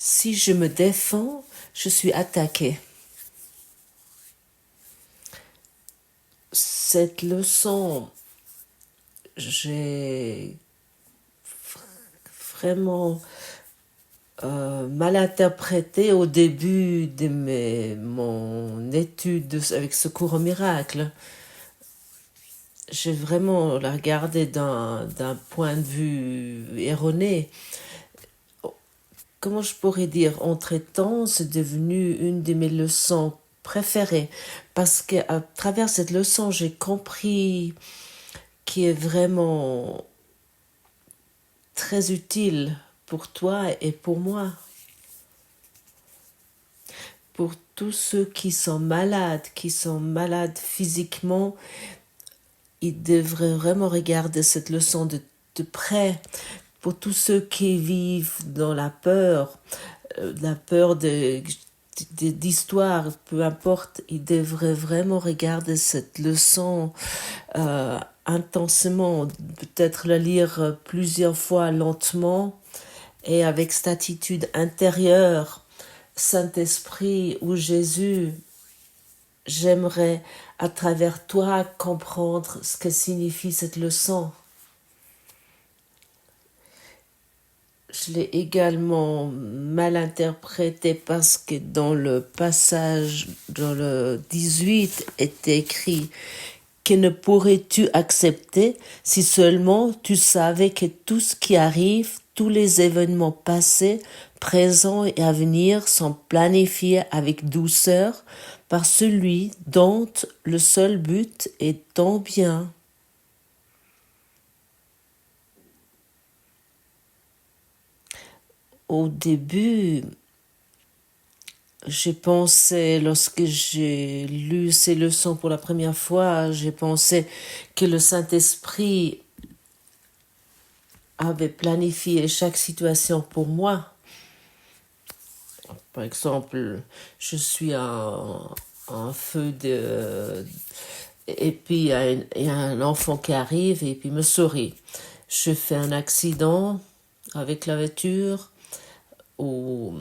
Si je me défends, je suis attaqué. Cette leçon, j'ai vraiment mal interprété au début de mon étude avec Secours au miracle. J'ai vraiment la regardé d'un point de vue erroné. Comment je pourrais dire, entre-temps, c'est devenu une de mes leçons préférées parce qu'à travers cette leçon, j'ai compris qui est vraiment très utile pour toi et pour moi. Pour tous ceux qui sont malades physiquement, ils devraient vraiment regarder cette leçon de près. Pour tous ceux qui vivent dans la peur d'histoire, peu importe, ils devraient vraiment regarder cette leçon intensément, peut-être la lire plusieurs fois lentement et avec cette attitude intérieure, Saint-Esprit ou Jésus, j'aimerais à travers toi comprendre ce que signifie cette leçon. Je l'ai également mal interprété parce que dans le passage, dans le 18, est écrit que ne pourrais-tu accepter si seulement tu savais que tout ce qui arrive, tous les événements passés, présents et à venir sont planifiés avec douceur par celui dont le seul but est ton bien. Au début, j'ai pensé, lorsque j'ai lu ces leçons pour la première fois, j'ai pensé que le Saint-Esprit avait planifié chaque situation pour moi. Par exemple, je suis un feu et puis il y a un enfant qui arrive et puis me sourit. Je fais un accident avec la voiture ou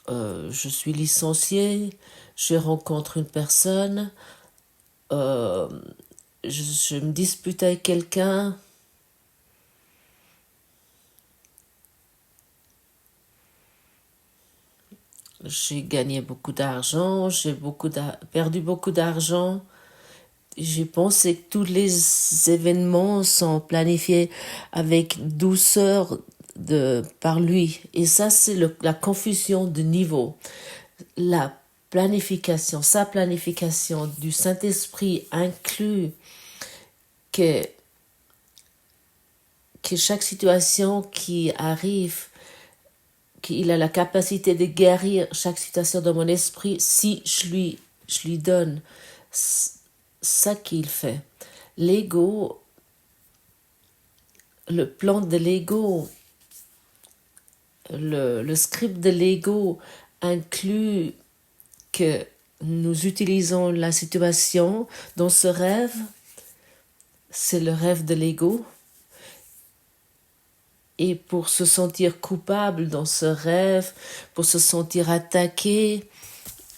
je suis licenciée, je rencontre une personne, je me dispute avec quelqu'un. J'ai gagné beaucoup d'argent, j'ai perdu beaucoup d'argent. J'ai pensé que tous les événements sont planifiés avec douceur par lui. Et ça, c'est la confusion de niveau. La planification, sa planification du Saint-Esprit inclut que chaque situation qui arrive, qu'il a la capacité de guérir chaque situation dans mon esprit si je lui donne ça qu'il fait. L'ego, le plan de l'ego, le script de l'ego inclut que nous utilisons la situation dans ce rêve, c'est le rêve de l'ego. Et pour se sentir coupable dans ce rêve, pour se sentir attaqué,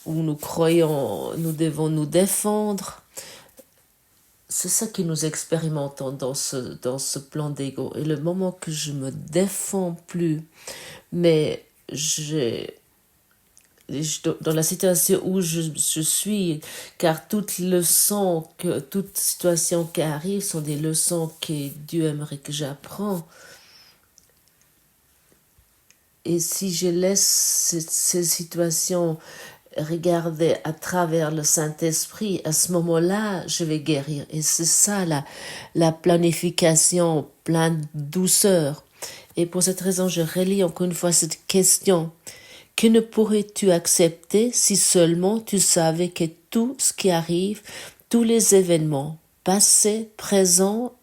où nous croyons nous devons nous défendre, c'est ça que nous expérimentons dans ce plan d'ego. Et le moment que je me défends plus, mais dans la situation où je suis, car toutes situations qui arrivent sont des leçons que Dieu aimerait que j'apprends. Et si je laisse ces situations regarder à travers le Saint-Esprit, à ce moment-là, je vais guérir. Et c'est ça la planification pleine de douceur. Et pour cette raison, je relis encore une fois cette question. Que ne pourrais-tu accepter si seulement tu savais que tout ce qui arrive, tous les événements, passés, présents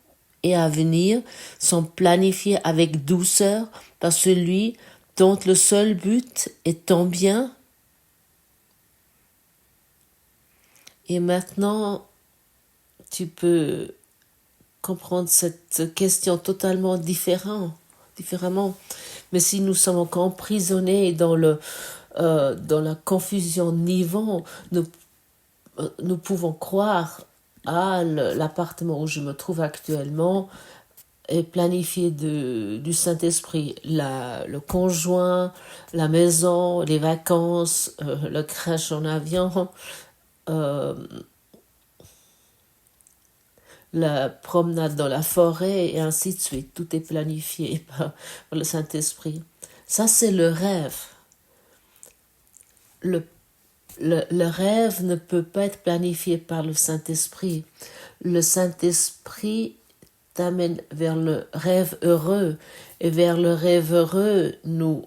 et à venir, sont planifiés avec douceur par celui dont le seul but est ton bien? Et maintenant, tu peux comprendre cette question totalement différemment. Mais si nous sommes encore emprisonnés dans la confusion de niveau, nous pouvons croire à l'appartement où je me trouve actuellement est planifié du Saint-Esprit. Le conjoint, la maison, les vacances, le crash en avion, euh, la promenade dans la forêt et ainsi de suite. Tout est planifié par le Saint-Esprit. Ça, c'est le rêve. Le rêve ne peut pas être planifié par le Saint-Esprit. Le Saint-Esprit t'amène vers le rêve heureux. Et vers le rêve heureux, nous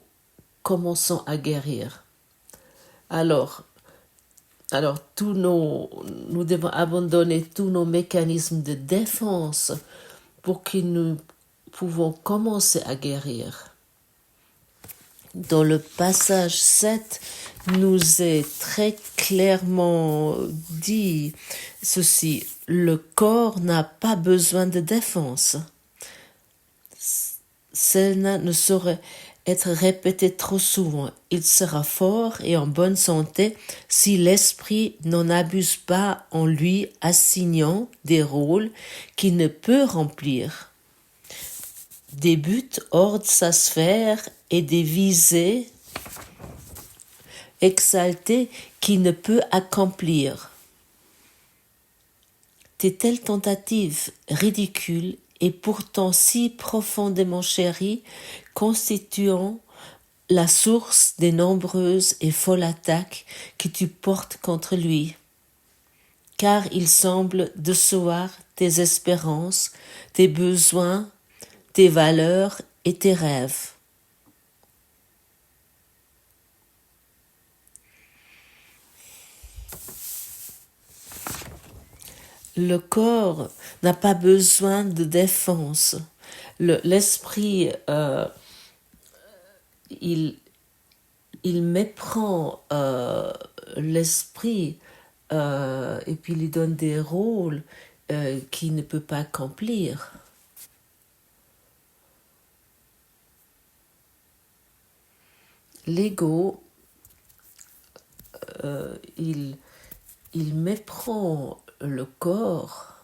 commençons à guérir. Alors nous devons abandonner tous nos mécanismes de défense pour que nous pouvons commencer à guérir. Dans le passage 7, nous est très clairement dit ceci: le corps n'a pas besoin de défense. Cela ne saurait être répété trop souvent. Il sera fort et en bonne santé si l'esprit n'en abuse pas en lui assignant des rôles qu'il ne peut remplir, des buts hors de sa sphère et des visées exaltées qu'il ne peut accomplir. De telles tentatives ridicules et pourtant si profondément chéries, constituant la source des nombreuses et folles attaques que tu portes contre lui, car il semble décevoir tes espérances, tes besoins, tes valeurs et tes rêves. Le corps n'a pas besoin de défense. L'esprit, il méprend l'esprit et puis lui donne des rôles qu'il ne peut pas accomplir. L'ego, il méprend le corps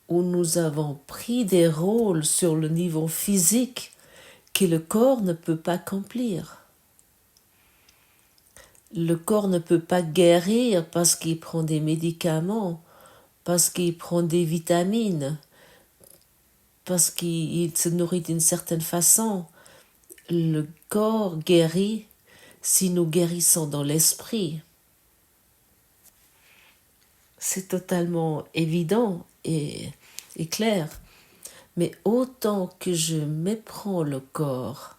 où nous avons pris des rôles sur le niveau physique que le corps ne peut pas accomplir. Le corps ne peut pas guérir parce qu'il prend des médicaments, parce qu'il prend des vitamines, parce qu'il se nourrit d'une certaine façon. Le corps guérit si nous guérissons dans l'esprit. C'est totalement évident et clair. Mais autant que je méprends le corps,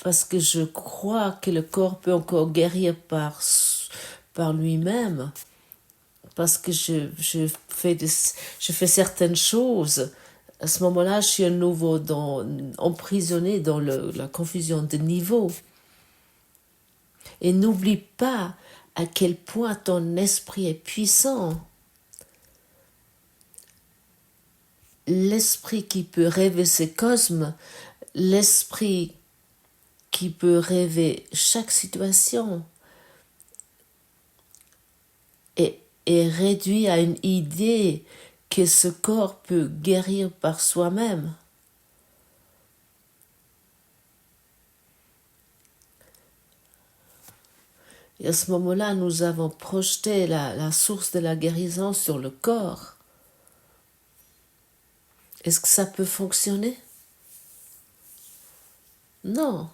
parce que je crois que le corps peut encore guérir par lui-même, parce que je fais certaines choses, à ce moment-là, je suis à nouveau emprisonné dans la confusion de niveaux. Et n'oublie pas à quel point ton esprit est puissant. L'esprit qui peut rêver ces cosmes, l'esprit qui peut rêver chaque situation est réduit à une idée que ce corps peut guérir par soi-même. Et à ce moment-là, nous avons projeté la source de la guérison sur le corps. Est-ce que ça peut fonctionner? Non.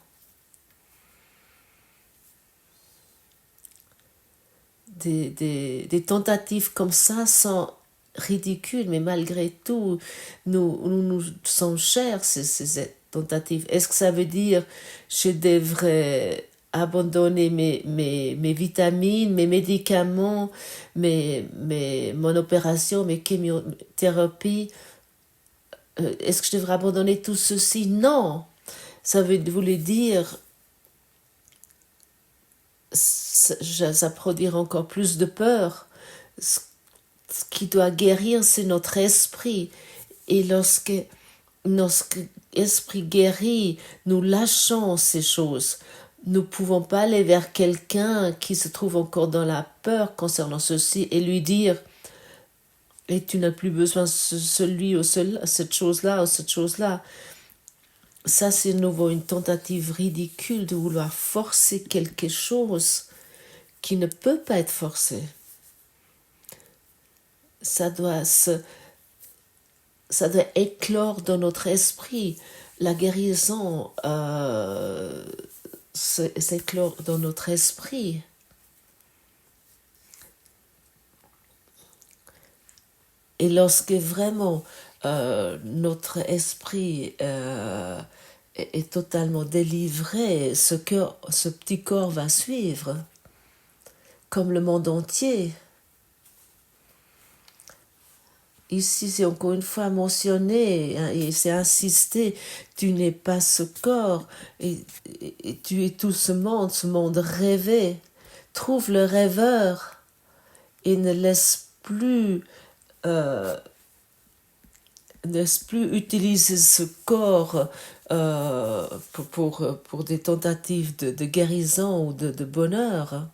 Des tentatives comme ça sont ridicules, mais malgré tout, nous sommes chers, ces tentatives. Est-ce que ça veut dire que je devrais abandonner mes vitamines, mes médicaments, mon opération, mes chimiothérapies? Est-ce que je devrais abandonner tout ceci? Non. Ça voulait dire ça produire encore plus de peur. Ce qui doit guérir, c'est notre esprit. Et lorsque notre esprit guéri, nous lâchons ces choses. Nous ne pouvons pas aller vers quelqu'un qui se trouve encore dans la peur concernant ceci et lui dire « Et tu n'as plus besoin de celui ou cette chose-là ou cette chose-là ». Ça, c'est de nouveau une tentative ridicule de vouloir forcer quelque chose qui ne peut pas être forcé. Ça doit éclore dans notre esprit. La guérison s'éclore dans notre esprit. Et lorsque vraiment notre esprit est totalement délivré, ce petit corps va suivre, comme le monde entier. Ici, c'est encore une fois mentionné, hein, et c'est insisté, tu n'es pas ce corps, et tu es tout ce monde rêvé. Trouve le rêveur et ne laisse plus utiliser ce corps pour des tentatives de guérison ou de bonheur.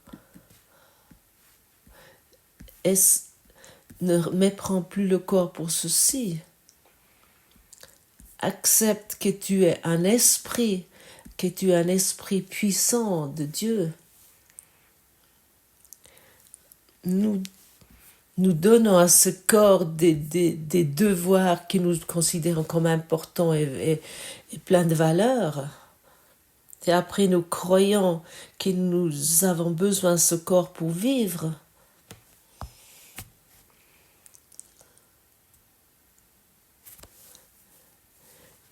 Ne méprends plus le corps pour ceci. Accepte que tu es un esprit puissant de Dieu. Nous donnons à ce corps des devoirs que nous considérons comme importants et pleins de valeur. Et après, nous croyons que nous avons besoin de ce corps pour vivre.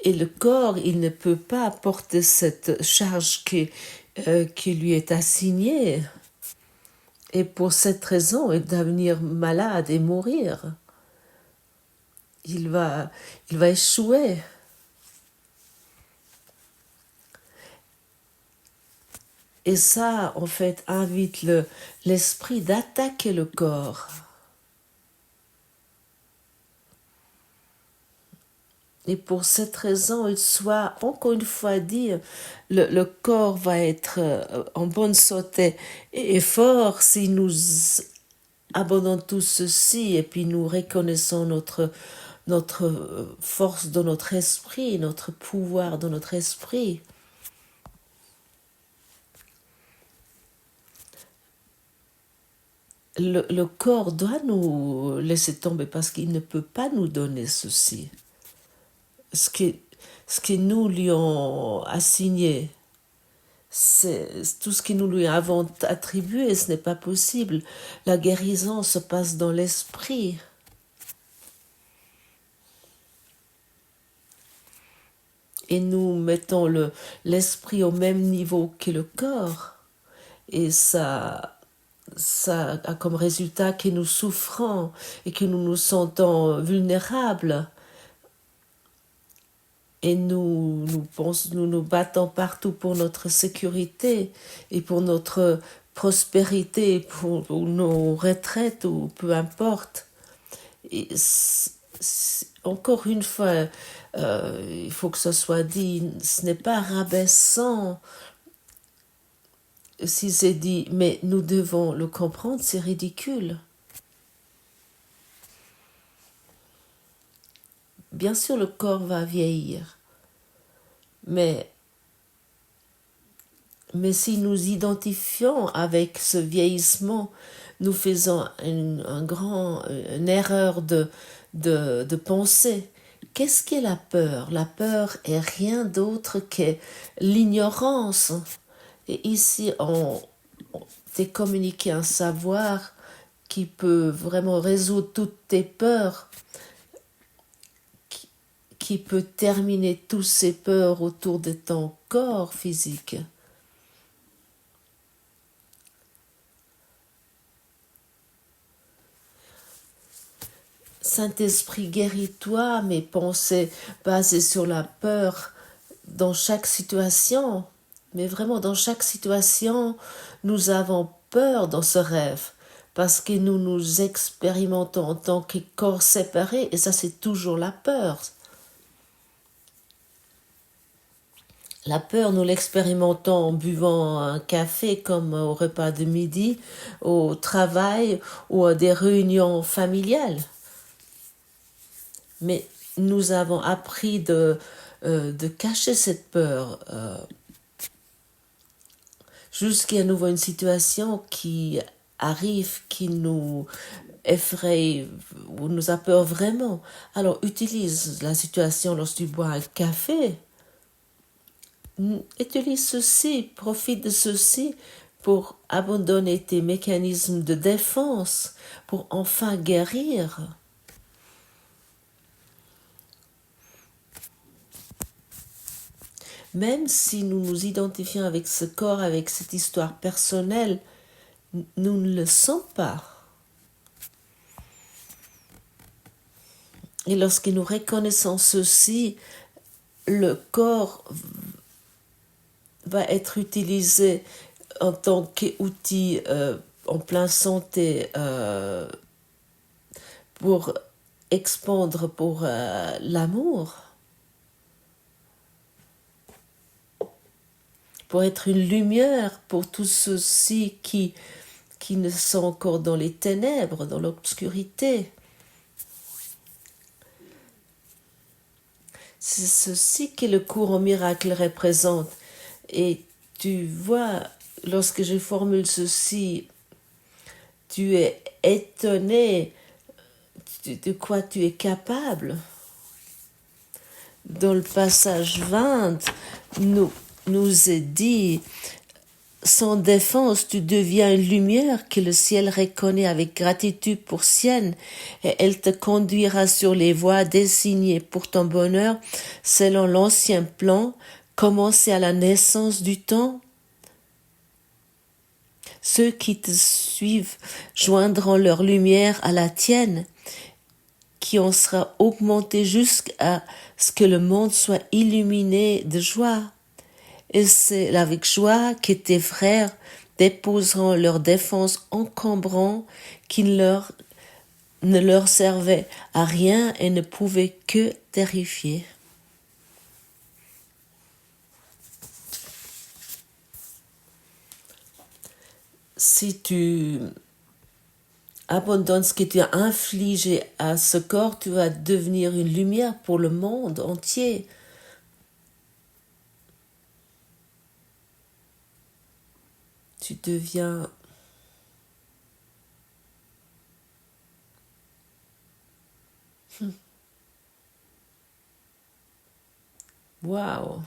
Et le corps, il ne peut pas porter cette charge qui lui est assignée. Et pour cette raison, il va devenir malade et mourir. Il va échouer. Et ça, en fait, invite l'esprit d'attaquer le corps. Et pour cette raison, il soit encore une fois dit, le corps va être en bonne santé et fort si nous abandonnons tout ceci et puis nous reconnaissons notre force dans notre esprit, notre pouvoir dans notre esprit. Le corps doit nous laisser tomber parce qu'il ne peut pas nous donner ceci. Ce que nous lui avons assigné, c'est tout ce que nous lui avons attribué, ce n'est pas possible. La guérison se passe dans l'esprit. Et nous mettons l'esprit au même niveau que le corps. Et ça a comme résultat que nous souffrons et que nous nous sentons vulnérables. Et nous nous battons partout pour notre sécurité et pour notre prospérité, pour nos retraites ou peu importe. Et encore une fois, il faut que ce soit dit, ce n'est pas rabaissant si c'est dit, mais nous devons le comprendre, c'est ridicule. Bien sûr, le corps va vieillir, mais si nous identifions avec ce vieillissement, nous faisons une erreur de pensée. Qu'est-ce qu'est la peur? La peur est rien d'autre que l'ignorance. Et ici, on t'est communiqué un savoir qui peut vraiment résoudre toutes tes peurs, qui peut terminer toutes ces peurs autour de ton corps physique. Saint-Esprit, guéris-toi mes pensées basées sur la peur dans chaque situation. Mais vraiment, dans chaque situation, nous avons peur dans ce rêve parce que nous nous expérimentons en tant que corps séparés et ça, c'est toujours la peur. La peur, nous l'expérimentons en buvant un café comme au repas de midi, au travail ou à des réunions familiales. Mais nous avons appris de cacher cette peur jusqu'à nouveau une situation qui arrive, qui nous effraie ou nous a peur vraiment. Alors utilise la situation lorsque tu bois un café. Utilise ceci, profite de ceci pour abandonner tes mécanismes de défense, pour enfin guérir. Même si nous nous identifions avec ce corps, avec cette histoire personnelle, nous ne le sommes pas. Et lorsque nous reconnaissons ceci, le corps va être utilisé en tant qu'outil en plein santé pour expandre pour l'amour, pour être une lumière pour tous ceux-ci qui ne sont encore dans les ténèbres, dans l'obscurité. C'est ceci que le cours en miracle représente. Et tu vois, lorsque je formule ceci, tu es étonné de quoi tu es capable. Dans le passage 20, nous est dit, sans défense, tu deviens une lumière que le ciel reconnaît avec gratitude pour sienne, et elle te conduira sur les voies désignées pour ton bonheur, selon l'ancien plan, commencé à la naissance du temps. Ceux qui te suivent joindront leur lumière à la tienne, qui en sera augmentée jusqu'à ce que le monde soit illuminé de joie. Et c'est avec joie que tes frères déposeront leurs défenses encombrants qui ne leur servaient à rien et ne pouvaient que terrifier. Si tu abandonnes ce que tu as infligé à ce corps, tu vas devenir une lumière pour le monde entier. Tu deviens waouh.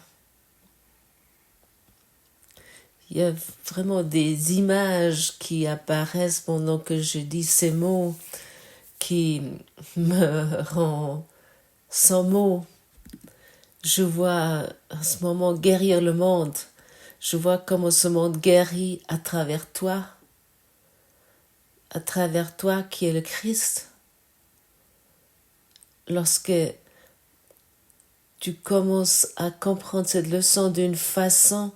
Il y a vraiment des images qui apparaissent pendant que je dis ces mots qui me rendent sans mots. Je vois en ce moment guérir le monde. Je vois comment ce monde guérit à travers toi qui es le Christ. Lorsque tu commences à comprendre cette leçon d'une façon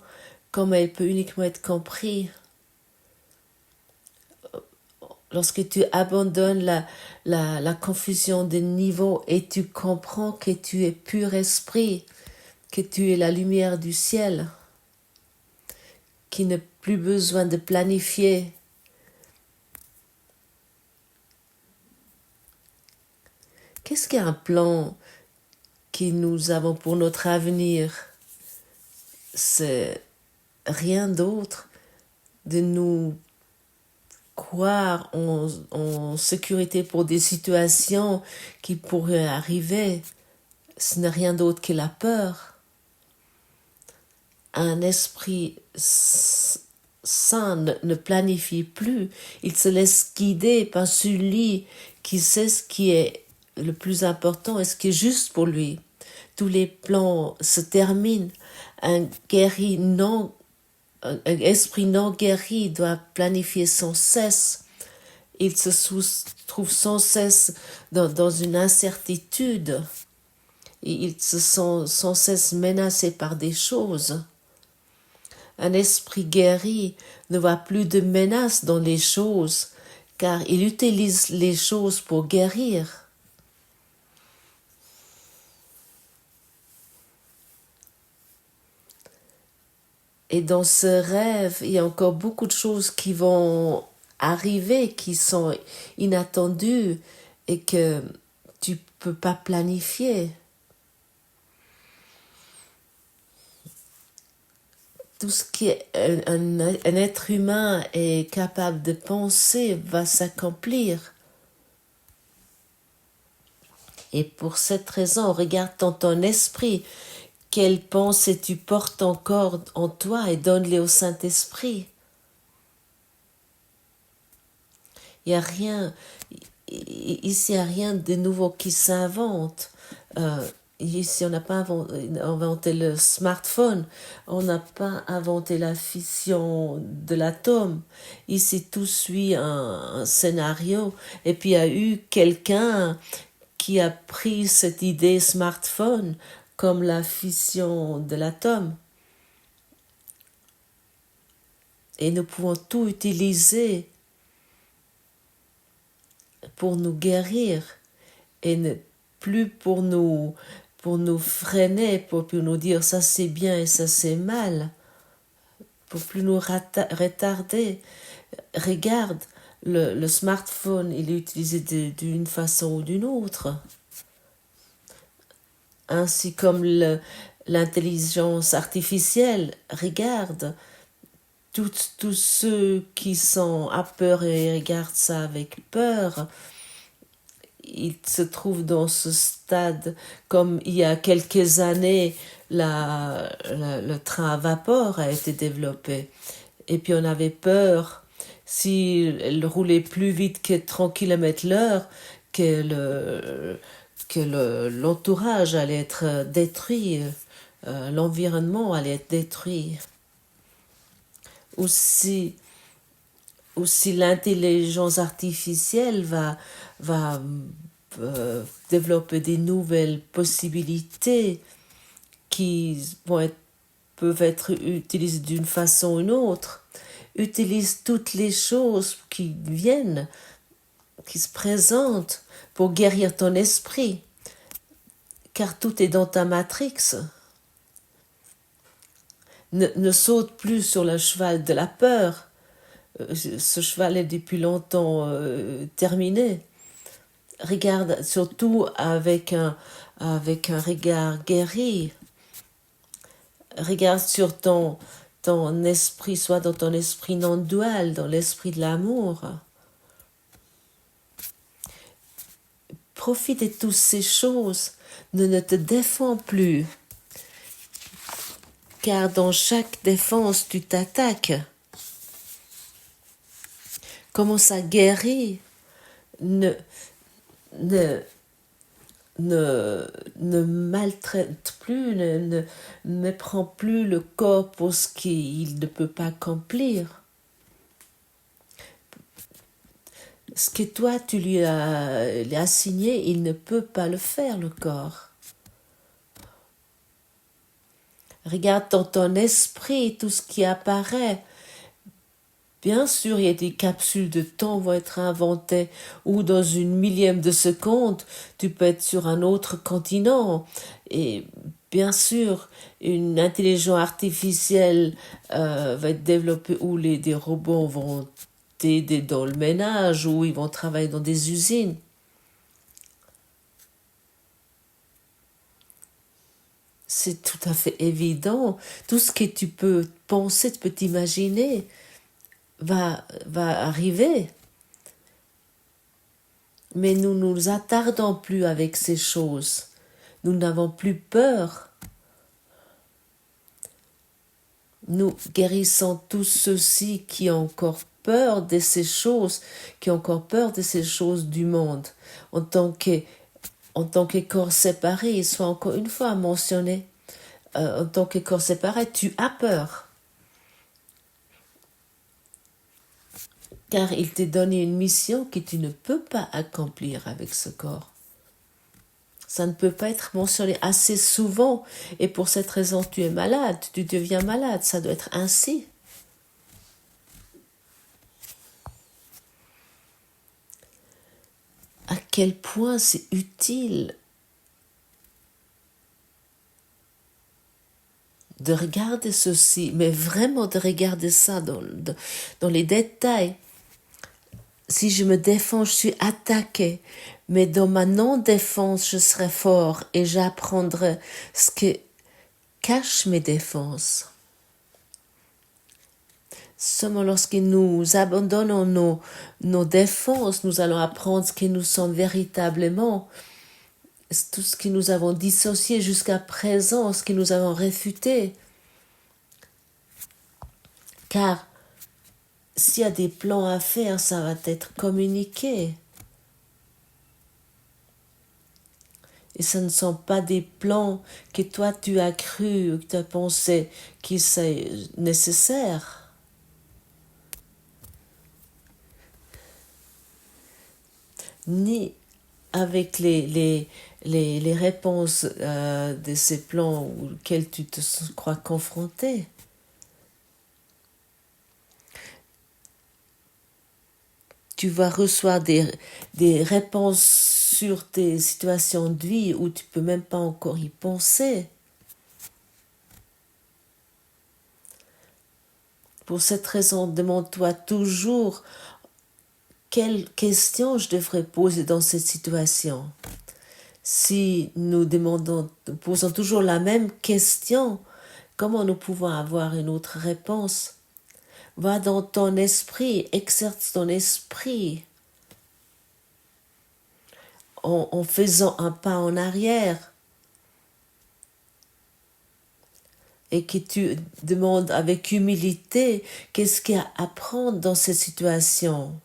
comme elle peut uniquement être comprise, lorsque tu abandonnes la confusion des niveaux et tu comprends que tu es pur esprit, que tu es la lumière du ciel, qui n'a plus besoin de planifier. Qu'est-ce qu'un plan que nous avons pour notre avenir? C'est rien d'autre de nous croire en sécurité pour des situations qui pourraient arriver. Ce n'est rien d'autre que la peur. Un esprit sain ne planifie plus. Il se laisse guider par celui qui sait ce qui est le plus important et ce qui est juste pour lui. Tous les plans se terminent. Un esprit non guéri doit planifier sans cesse. Il se trouve sans cesse dans une incertitude. Il se sent sans cesse menacé par des choses. Un esprit guéri ne voit plus de menaces dans les choses, car il utilise les choses pour guérir. Et dans ce rêve, il y a encore beaucoup de choses qui vont arriver, qui sont inattendues et que tu peux pas planifier. Tout ce qui est un être humain est capable de penser va s'accomplir. Et pour cette raison, regarde dans ton esprit quelles pensées tu portes encore en toi et donne-les au Saint-Esprit. Il n'y a rien, ici il n'y a rien de nouveau qui s'invente. Ici on n'a pas inventé le smartphone, on n'a pas inventé la fission de l'atome. Ici tout suit un scénario et puis il y a eu quelqu'un qui a pris cette idée smartphone comme la fission de l'atome. Et nous pouvons tout utiliser pour nous guérir et ne plus pour nous freiner, pour nous dire ça c'est bien et ça c'est mal, pour plus nous retarder. Regarde, le smartphone, il est utilisé d'une façon ou d'une autre. Ainsi comme l'intelligence artificielle, regarde, tous ceux qui sont à peur et regardent ça avec peur, ils se trouvent dans ce stade comme il y a quelques années le train à vapeur a été développé et puis on avait peur s'il roulait plus vite que 30 km/h que l'entourage allait être détruit, l'environnement allait être détruit. Aussi l'intelligence artificielle va développer des nouvelles possibilités qui peuvent être utilisées d'une façon ou d'une autre. Utilise toutes les choses qui viennent, qui se présentent pour guérir ton esprit, car tout est dans ta matrix. Ne saute plus sur le cheval de la peur. Ce cheval est depuis longtemps terminé. Regarde surtout avec un regard guéri. Regarde sur ton esprit, soit dans ton esprit non-dual, dans l'esprit de l'amour. Profite de toutes ces choses. Ne te défends plus. Car dans chaque défense, tu t'attaques. Commence à guérir. Ne maltraite plus, ne prends plus le corps pour ce qu'il ne peut pas accomplir. Ce que toi tu lui as assigné, il ne peut pas le faire, le corps. Regarde dans ton esprit tout ce qui apparaît. Bien sûr, il y a des capsules de temps vont être inventées ou dans une millième de seconde, tu peux être sur un autre continent. Et bien sûr, une intelligence artificielle va être développée où des robots vont t'aider dans le ménage ou ils vont travailler dans des usines. C'est tout à fait évident. Tout ce que tu peux penser, tu peux t'imaginer va arriver. Mais nous ne nous attardons plus avec ces choses. Nous n'avons plus peur. Nous guérissons tous ceux-ci qui ont encore peur de ces choses, qui ont encore peur de ces choses du monde. En tant que corps séparé, soit encore une fois mentionné, en tant que corps séparé, tu as peur. Car il t'est donné une mission que tu ne peux pas accomplir avec ce corps. Ça ne peut pas être mentionné assez souvent et pour cette raison tu es malade, tu deviens malade, ça doit être ainsi. À quel point c'est utile de regarder ceci, mais vraiment de regarder ça dans les détails. Si je me défends, je suis attaqué, mais dans ma non-défense, je serai fort et j'apprendrai ce que cachent mes défenses. Seulement lorsque nous abandonnons nos défenses, nous allons apprendre ce que nous sommes véritablement, tout ce que nous avons dissocié jusqu'à présent, ce que nous avons réfuté. Car s'il y a des plans à faire, ça va être communiqué. Et ce ne sont pas des plans que toi tu as cru ou que tu as pensé qu'ils sont nécessaires. Ni avec les réponses de ces plans auxquels tu te crois confronté. Tu vas recevoir des réponses sur tes situations de vie où tu ne peux même pas encore y penser. Pour cette raison, demande-toi toujours quelles questions je devrais poser dans cette situation. Si nous posons toujours la même question, comment nous pouvons avoir une autre réponse? Va dans ton esprit, exerce ton esprit en faisant un pas en arrière et que tu demandes avec humilité qu'est-ce qu'il y a à apprendre dans cette situation.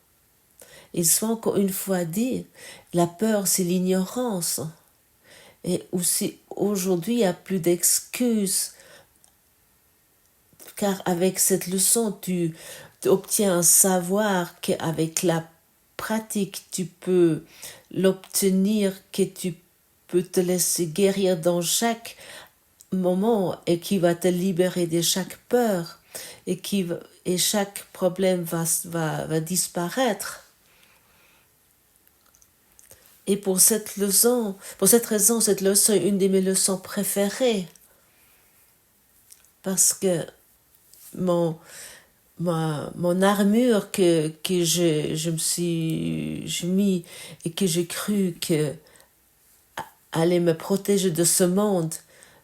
Il soit encore une fois dit, la peur c'est l'ignorance. Et aussi aujourd'hui il n'y a plus d'excuses. Car avec cette leçon, tu obtiens un savoir qu'avec la pratique, tu peux l'obtenir, que tu peux te laisser guérir dans chaque moment et qui va te libérer de chaque peur et chaque problème va disparaître. Et pour cette raison, cette leçon est une de mes leçons préférées. Parce que mon armure que je me suis mis et que j'ai cru que allait me protéger de ce monde,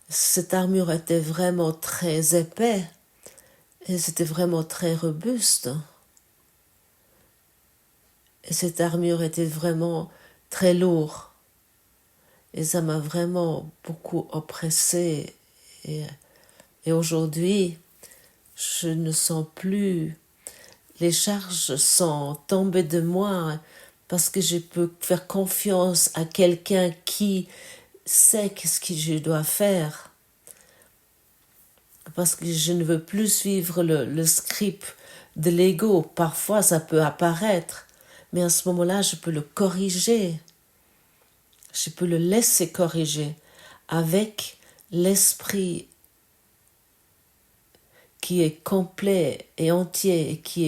cette armure était vraiment très épais et c'était vraiment très robuste. Et cette armure était vraiment très lourde. Et ça m'a vraiment beaucoup oppressée. Et aujourd'hui, je ne sens plus, les charges sont tombées de moi parce que je peux faire confiance à quelqu'un qui sait ce que je dois faire. Parce que je ne veux plus suivre le script de l'ego. Parfois, ça peut apparaître, mais à ce moment-là, je peux le corriger. Je peux le laisser corriger avec l'esprit qui est complet et entier et qui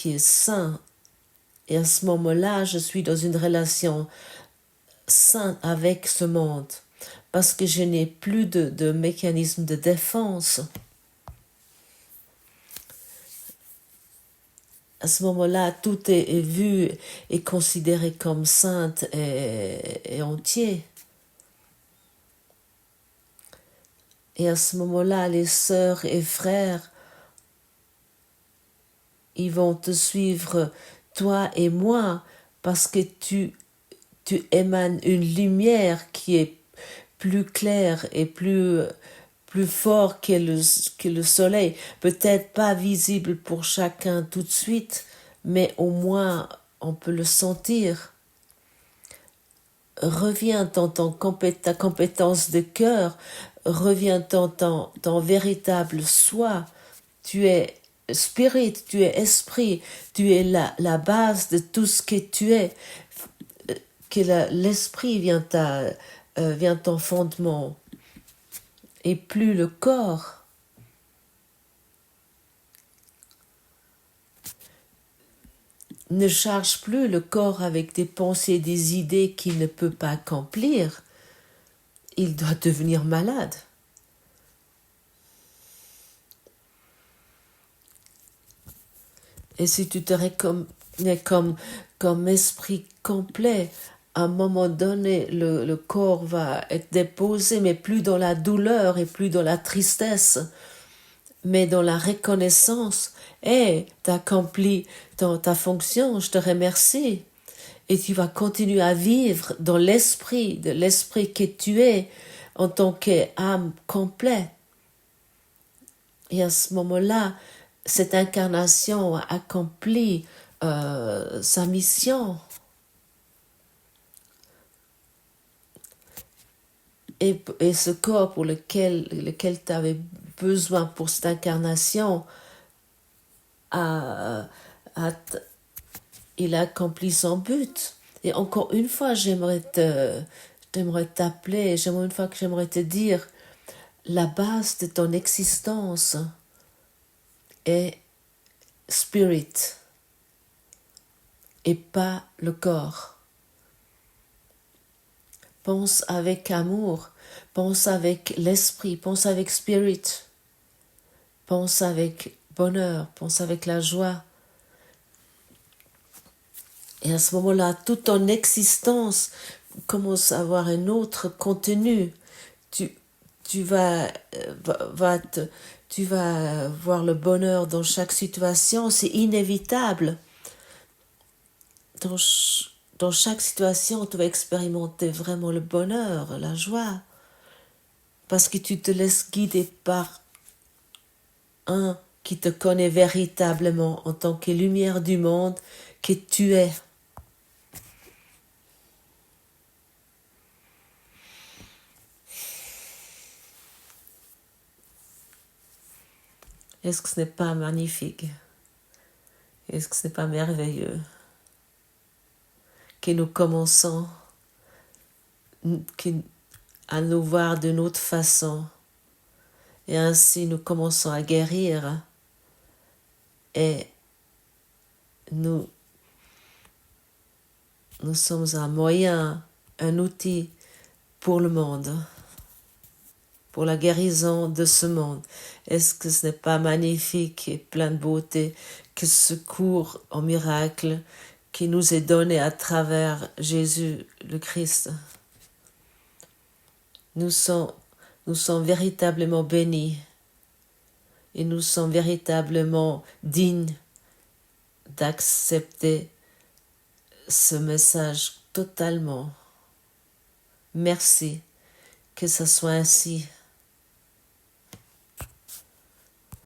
est sain. Et à ce moment-là, je suis dans une relation sainte avec ce monde parce que je n'ai plus de mécanisme de défense. À ce moment-là, tout est vu et considéré comme sainte et entier. Et à ce moment-là, les sœurs et frères, ils vont te suivre, toi et moi, parce que tu émanes une lumière qui est plus claire et plus fort que le soleil. Peut-être pas visible pour chacun tout de suite, mais au moins on peut le sentir. Reviens dans ta compétence de cœur, reviens dans ton véritable soi. Tu es spirit, tu es esprit, tu es la base de tout ce que tu es. Que l'esprit vient ton fondement et plus le corps. Ne charge plus le corps avec des pensées, des idées qu'il ne peut pas accomplir. Il doit devenir malade. Et si tu te reconnais comme esprit complet, à un moment donné, le corps va être déposé, mais plus dans la douleur et plus dans la tristesse, mais dans la reconnaissance. Hey, tu as accompli ta fonction, je te remercie. Et tu vas continuer à vivre dans l'esprit, de l'esprit que tu es en tant qu'âme complète. Et à ce moment-là, cette incarnation a accompli sa mission. Et ce corps pour lequel tu avais besoin pour cette incarnation, il a accompli son but. Et encore une fois, j'aimerais t'appeler, j'aimerais te dire, la base de ton existence est spirit et pas le corps. Pense avec amour, pense avec l'esprit, pense avec spirit, pense avec bonheur, pense avec la joie. Et à ce moment-là, toute ton existence commence à avoir un autre contenu. Tu vas voir le bonheur dans chaque situation, c'est inévitable. Dans chaque situation, tu vas expérimenter vraiment le bonheur, la joie, parce que tu te laisses guider par un qui te connaît véritablement en tant que lumière du monde que tu es. Est-ce que ce n'est pas magnifique? Est-ce que ce n'est pas merveilleux que nous commençons à nous voir d'une autre façon et ainsi nous commençons à guérir et nous sommes un moyen, un outil pour le monde, pour la guérison de ce monde. Est-ce que ce n'est pas magnifique et plein de beauté que ce cours en miracle qui nous est donné à travers Jésus le Christ? Nous sommes véritablement bénis et nous sommes véritablement dignes d'accepter ce message totalement. Merci, que ce soit ainsi.